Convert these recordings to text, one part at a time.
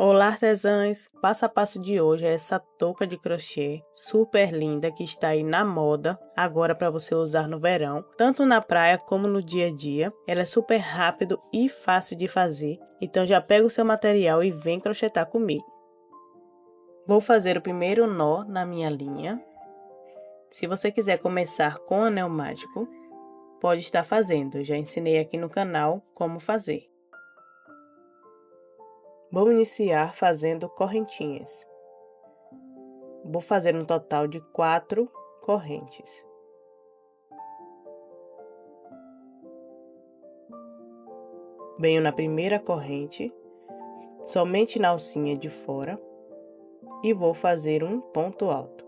Olá, artesãs! Passo a passo de hoje é essa touca de crochê super linda que está aí na moda agora para você usar no verão, tanto na praia como no dia a dia. Ela é super rápido e fácil de fazer, então já pega o seu material e vem crochetar comigo. Vou fazer o primeiro nó na minha linha. Se você quiser começar com anel mágico, pode estar fazendo. Eu já ensinei aqui no canal como fazer. Vou iniciar fazendo correntinhas. Vou fazer um total de 4 correntes. Venho na primeira corrente, somente na alcinha de fora, e vou fazer um ponto alto.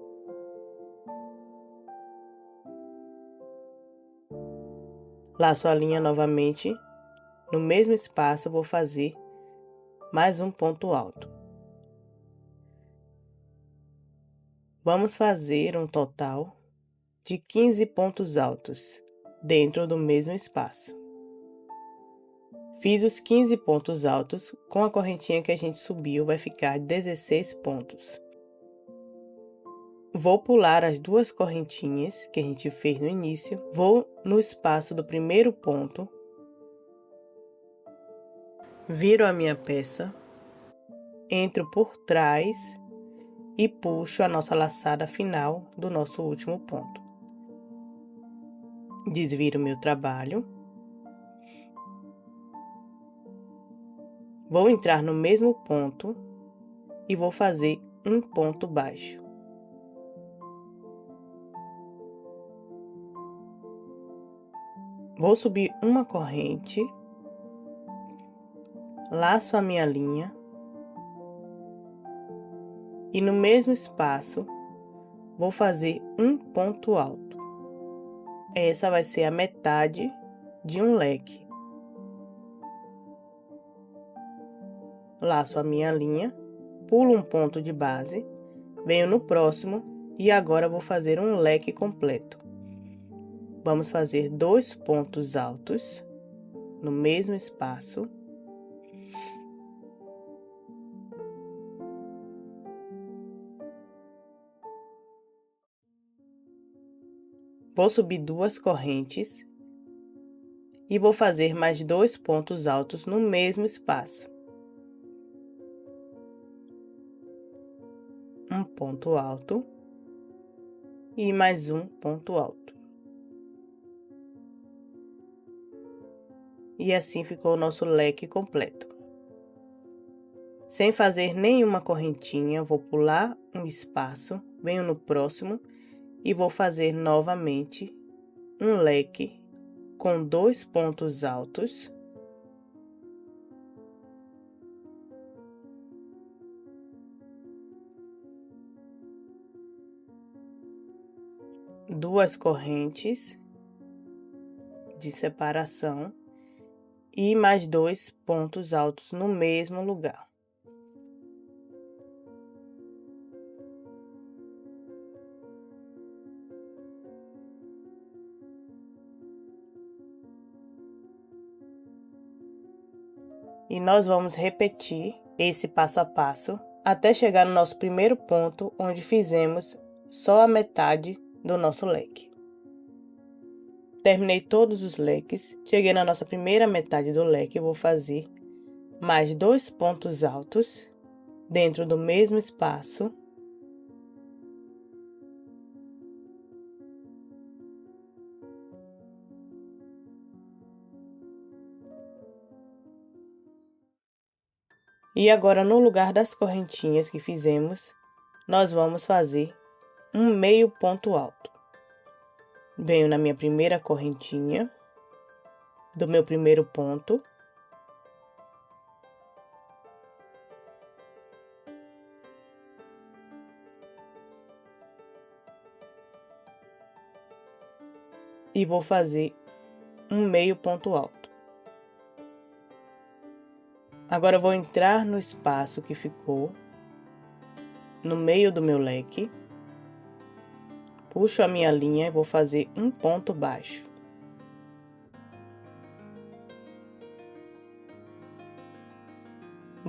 Laço a linha novamente, no mesmo espaço vou fazer mais um ponto alto. Vamos fazer um total de 15 pontos altos dentro do mesmo espaço. Fiz os 15 pontos altos, com a correntinha que a gente subiu vai ficar 16 pontos. Vou pular as duas correntinhas que a gente fez no início, vou no espaço do primeiro ponto, viro a minha peça, entro por trás e puxo a nossa laçada final do nosso último ponto. Desviro meu trabalho. Vou entrar no mesmo ponto e vou fazer um ponto baixo. Vou subir uma corrente, laço a minha linha e no mesmo espaço vou fazer um ponto alto. Essa vai ser a metade de um leque. Laço a minha linha, pulo um ponto de base, venho no próximo e agora vou fazer um leque completo. Vamos fazer 2 pontos altos no mesmo espaço. Vou subir 2 correntes e vou fazer mais 2 pontos altos no mesmo espaço. Um ponto alto e mais um ponto alto. E assim ficou o nosso leque completo. Sem fazer nenhuma correntinha, vou pular um espaço, venho no próximo e vou fazer novamente um leque com 2 pontos altos. Duas correntes de separação e mais 2 pontos altos no mesmo lugar. E nós vamos repetir esse passo a passo até chegar no nosso primeiro ponto, onde fizemos só a metade do nosso leque. Terminei todos os leques, cheguei na nossa primeira metade do leque, eu vou fazer mais 2 pontos altos dentro do mesmo espaço. E agora, no lugar das correntinhas que fizemos, nós vamos fazer um meio ponto alto. Venho na minha primeira correntinha do meu primeiro ponto. E vou fazer um meio ponto alto. Agora, eu vou entrar no espaço que ficou no meio do meu leque. Puxo a minha linha e vou fazer um ponto baixo.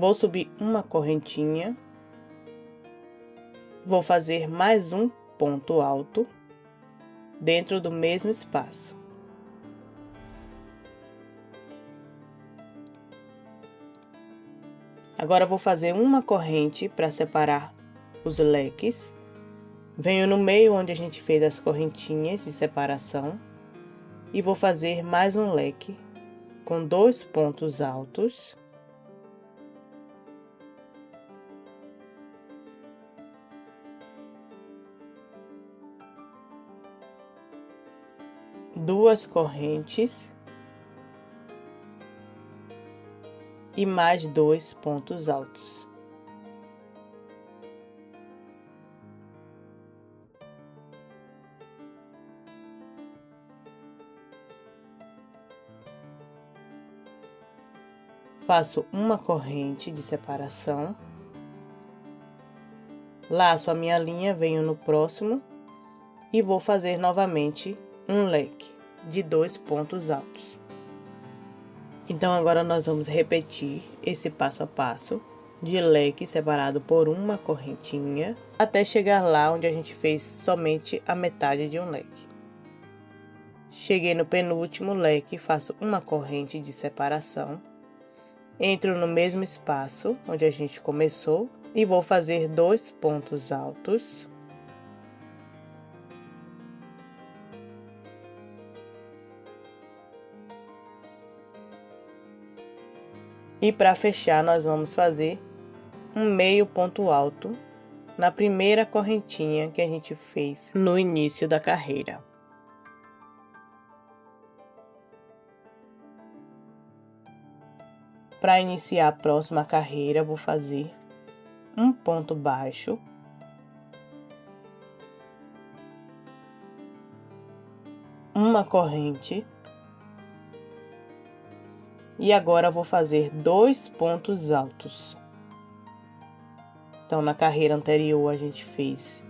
Vou subir uma correntinha, vou fazer mais um ponto alto dentro do mesmo espaço. Agora vou fazer uma corrente para separar os leques. Venho no meio onde a gente fez as correntinhas de separação e vou fazer mais um leque com 2 pontos altos. Duas correntes e mais 2 pontos altos. Faço uma corrente de separação, laço a minha linha, venho no próximo e vou fazer novamente um leque de 2 pontos altos. Então, agora nós vamos repetir esse passo a passo de leque separado por uma correntinha, até chegar lá onde a gente fez somente a metade de um leque. Cheguei no penúltimo leque, faço uma corrente de separação, entro no mesmo espaço onde a gente começou e vou fazer 2 pontos altos. E para fechar, nós vamos fazer um meio ponto alto na primeira correntinha que a gente fez no início da carreira. Para iniciar a próxima carreira, vou fazer um ponto baixo, uma corrente, e agora vou fazer 2 pontos altos. Então, na carreira anterior, a gente fez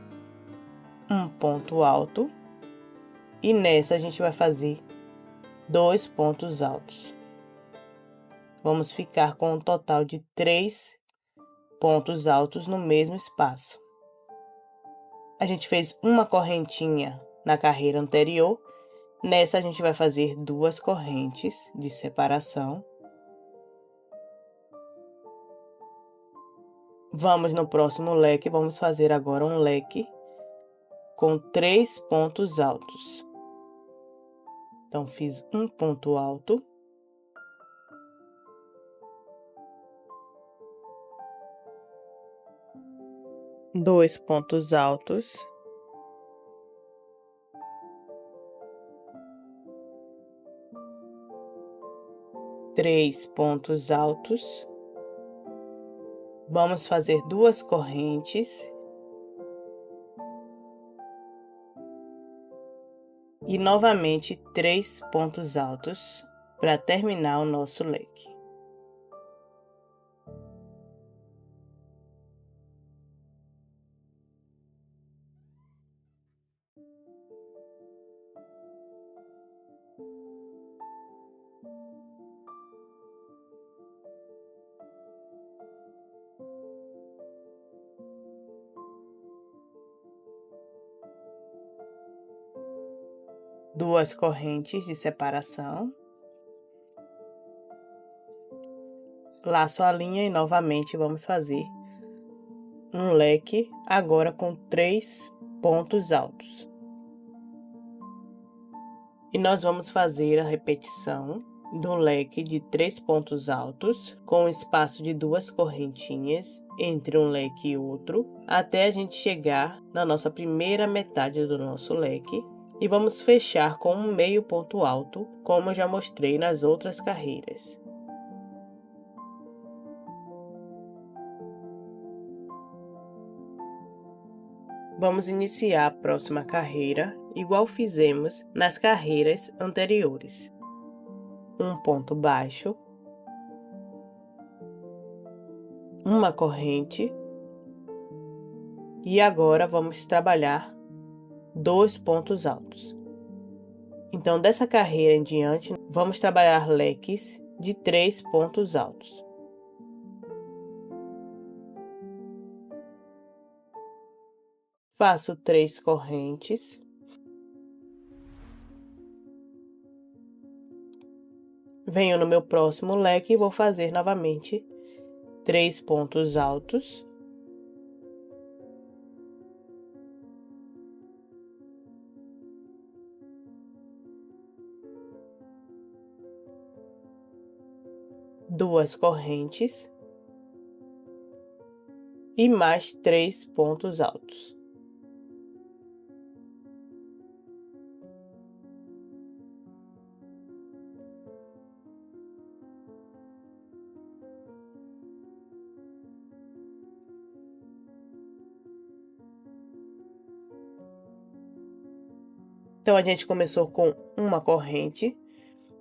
um ponto alto, e nessa a gente vai fazer 2 pontos altos. Vamos ficar com um total de 3 pontos altos no mesmo espaço. A gente fez uma correntinha na carreira anterior, nessa a gente vai fazer 2 correntes de separação. Vamos no próximo leque, vamos fazer agora um leque com 3 pontos altos. Então, fiz um ponto alto. Dois pontos altos. Três pontos altos. Vamos fazer 2 correntes. E novamente 3 pontos altos para terminar o nosso leque. Duas correntes de separação. Laço a linha e novamente vamos fazer um leque, agora com 3 pontos altos. E nós vamos fazer a repetição do leque de 3 pontos altos, com um espaço de 2 correntinhas entre um leque e outro, até a gente chegar na nossa primeira metade do nosso leque. E vamos fechar com um meio ponto alto, como eu já mostrei nas outras carreiras. Vamos iniciar a próxima carreira, igual fizemos nas carreiras anteriores. Um ponto baixo, uma corrente, e agora vamos trabalhar 2 pontos altos. Então, dessa carreira em diante, vamos trabalhar leques de 3 pontos altos. Faço 3 correntes. Venho no meu próximo leque e vou fazer novamente 3 pontos altos. Duas correntes. E mais 3 pontos altos. Então, a gente começou com uma corrente,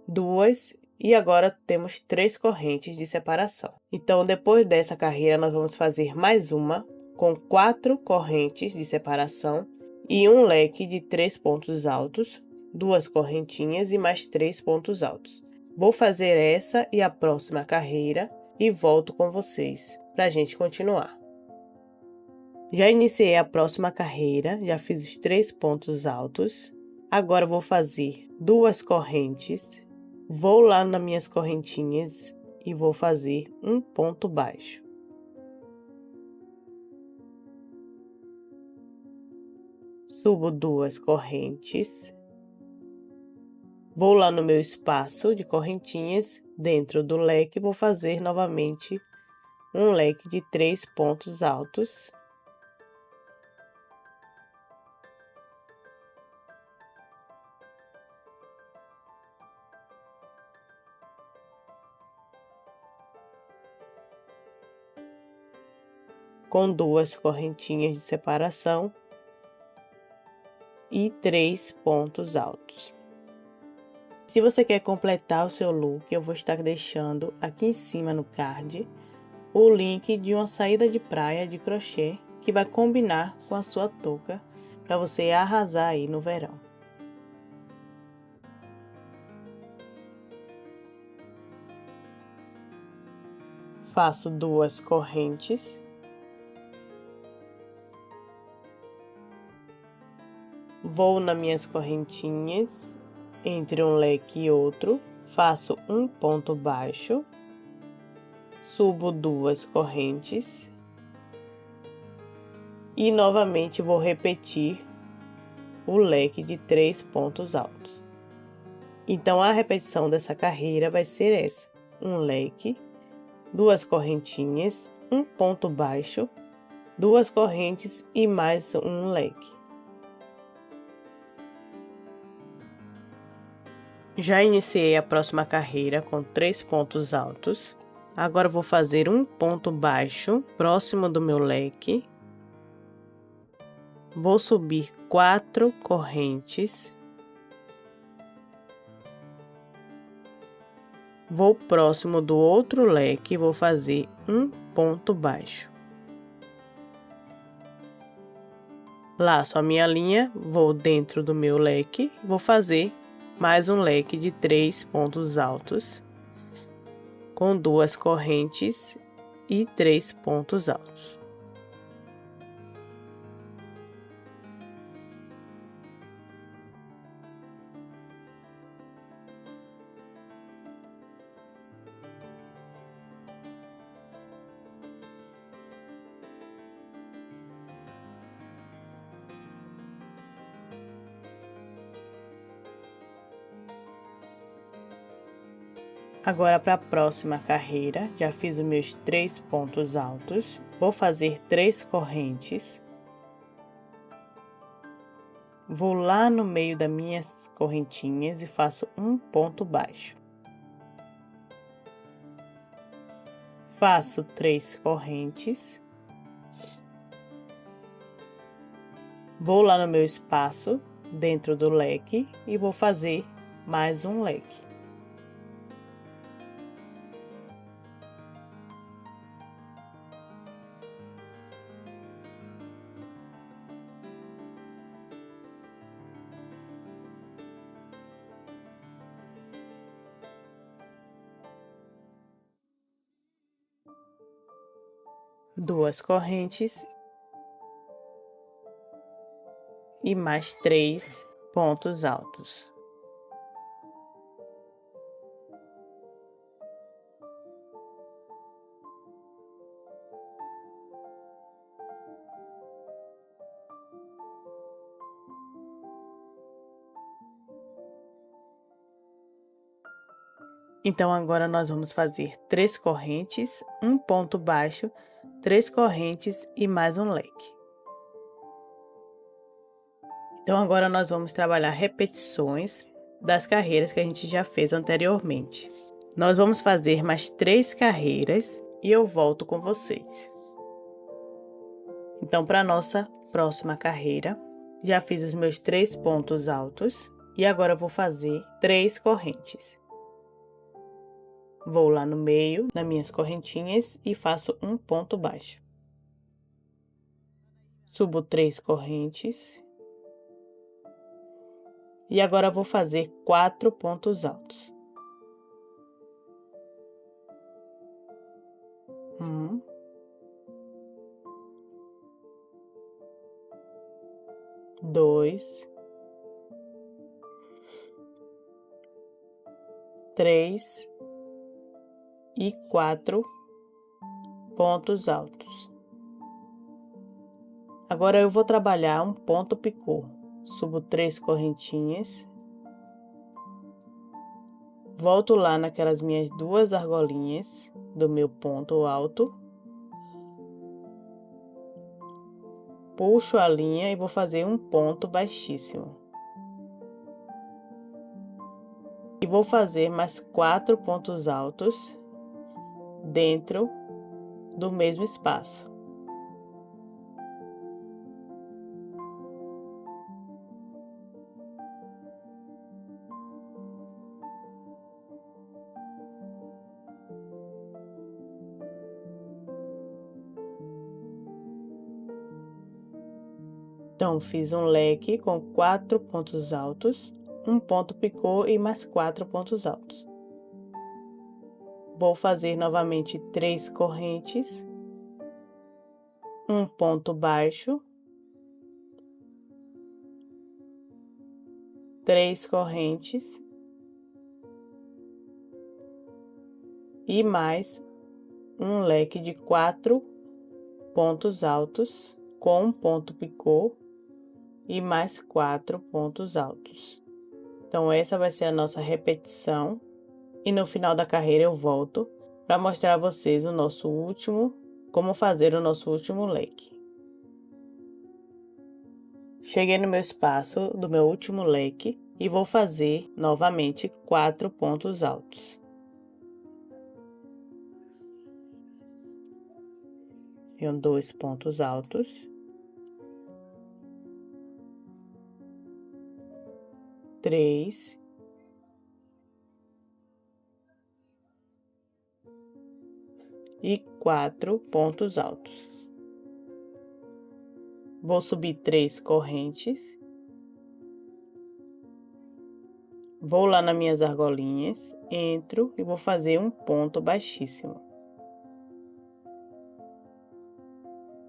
duas, e agora temos 3 correntes de separação. Então, depois dessa carreira, nós vamos fazer mais uma com 4 correntes de separação e um leque de 3 pontos altos, 2 correntinhas e mais 3 pontos altos. Vou fazer essa e a próxima carreira e volto com vocês para a gente continuar. Já iniciei a próxima carreira, já fiz os 3 pontos altos. Agora, vou fazer 2 correntes, vou lá nas minhas correntinhas e vou fazer um ponto baixo. Subo 2 correntes, vou lá no meu espaço de correntinhas, dentro do leque, vou fazer novamente um leque de 3 pontos altos. Com 2 correntinhas de separação e 3 pontos altos. Se você quer completar o seu look, eu vou estar deixando aqui em cima no card o link de uma saída de praia de crochê que vai combinar com a sua touca para você arrasar aí no verão. Faço 2 correntes. Vou nas minhas correntinhas, entre um leque e outro, faço um ponto baixo, subo 2 correntes e novamente vou repetir o leque de 3 pontos altos. Então, a repetição dessa carreira vai ser essa: um leque, 2 correntinhas, um ponto baixo, 2 correntes e mais um leque. Já iniciei a próxima carreira com 3 pontos altos. Agora, vou fazer um ponto baixo próximo do meu leque. Vou subir 4 correntes. Vou próximo do outro leque e vou fazer um ponto baixo. Laço a minha linha, vou dentro do meu leque, vou fazer mais um leque de 3 pontos altos, com 2 correntes e 3 pontos altos. Agora, para a próxima carreira, já fiz os meus 3 pontos altos, vou fazer 3 correntes. Vou lá no meio das minhas correntinhas e faço um ponto baixo. Faço 3 correntes. Vou lá no meu espaço, dentro do leque, e vou fazer mais um leque. Duas correntes e mais 3 pontos altos. Então, agora nós vamos fazer 3 correntes, um ponto baixo, 3 correntes e mais um leque. Então, agora nós vamos trabalhar repetições das carreiras que a gente já fez anteriormente. Nós vamos fazer mais 3 carreiras e eu volto com vocês. Então, para nossa próxima carreira, já fiz os meus 3 pontos altos e agora eu vou fazer 3 correntes. Vou lá no meio, nas minhas correntinhas e faço um ponto baixo. Subo 3 correntes. E agora vou fazer 4 pontos altos. 1, 2, 3 e 4 pontos altos. Agora eu vou trabalhar um ponto picô. Subo 3 correntinhas. Volto lá naquelas minhas 2 argolinhas do meu ponto alto. Puxo a linha e vou fazer um ponto baixíssimo. E vou fazer mais 4 pontos altos dentro do mesmo espaço. Então, fiz um leque com 4 pontos altos, um ponto picô e mais 4 pontos altos. Vou fazer novamente 3 correntes, um ponto baixo, 3 correntes e mais um leque de 4 pontos altos com um ponto picô e mais 4 pontos altos. Então, essa vai ser a nossa repetição. E no final da carreira eu volto para mostrar a vocês o nosso último, como fazer o nosso último leque. Cheguei no meu espaço do meu último leque e vou fazer novamente 4 pontos altos. Tenho 2 pontos altos. 3 e 4 pontos altos. Vou subir 3 correntes. Vou lá nas minhas argolinhas, entro e vou fazer um ponto baixíssimo.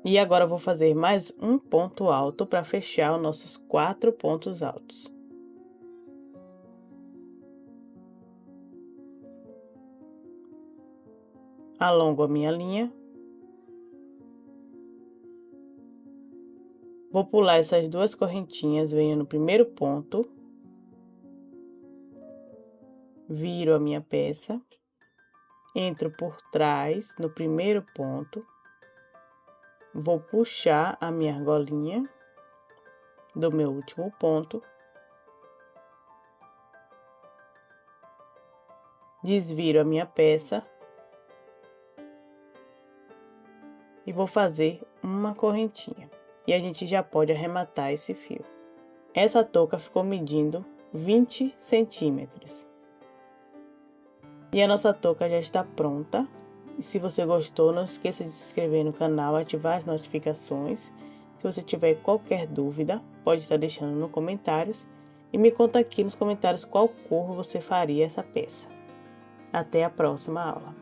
E agora vou fazer mais um ponto alto para fechar os nossos 4 pontos altos. Alongo a minha linha. Vou pular essas 2 correntinhas, venho no primeiro ponto. Viro a minha peça. Entro por trás no primeiro ponto. Vou puxar a minha argolinha do meu último ponto. Desviro a minha peça. E vou fazer uma correntinha. E a gente já pode arrematar esse fio. Essa touca ficou medindo 20 centímetros. E a nossa touca já está pronta. E se você gostou, não esqueça de se inscrever no canal, ativar as notificações. Se você tiver qualquer dúvida, pode estar deixando nos comentários. E me conta aqui nos comentários qual cor você faria essa peça. Até a próxima aula.